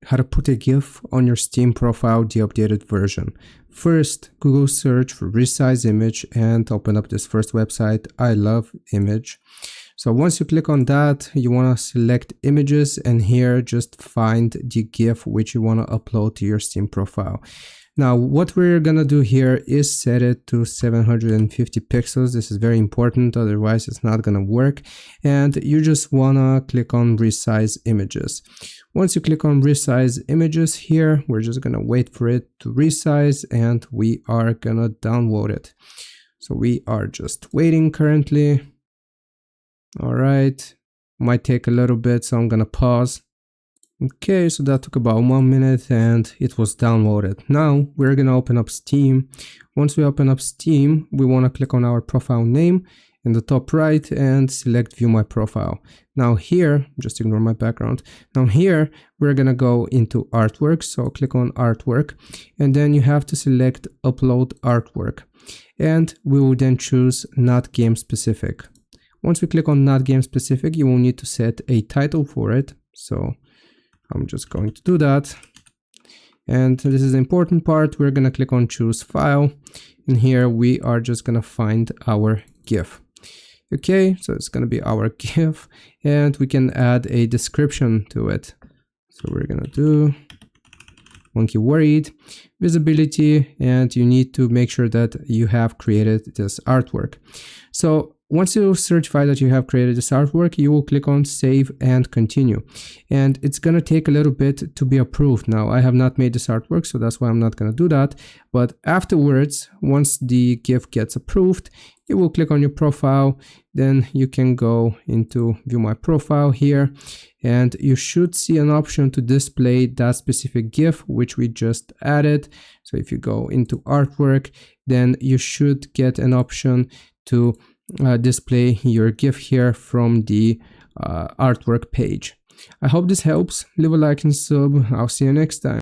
how to put a GIF on your Steam profile, the updated version. First, Google search for resize image and open up this first website, I love image. So once you click on that, you want to select images, and here just find the GIF which you want to upload to your Steam profile. Now, what we're gonna do here is set it to 750 pixels. This is very important, otherwise it's not gonna work. And you just wanna click on resize images. Once you click on resize images here, we're just gonna wait for it to resize and we are gonna download it. So we are just waiting currently. All right, might take a little bit, so I'm gonna pause. Okay, so that took about 1 minute and it was downloaded. Now we're gonna open up Steam. Once we open up Steam, we wanna click on our profile name in the top right and select view my profile. Now here, just ignore my background. Now here, we're gonna go into artwork. So click on artwork and then you have to select upload artwork. And we will then choose not game specific. Once we click on not game specific, you will need to set a title for it. So I'm just going to do that. And this is the important part. We're going to click on choose file. And here we are just going to find our GIF. Okay, so it's going to be our GIF and we can add a description to it. So we're going to do monkey worried, visibility, and you need to make sure that you have created this artwork. So once you certify that you have created this artwork, you will click on save and continue. And it's going to take a little bit to be approved. Now, I have not made this artwork, so that's why I'm not going to do that. But afterwards, once the GIF gets approved, you will click on your profile. Then you can go into view my profile here. And you should see an option to display that specific GIF, which we just added. So if you go into artwork, then you should get an option to display your GIF here from the artwork page. I hope this helps. Leave a like and sub. I'll see you next time.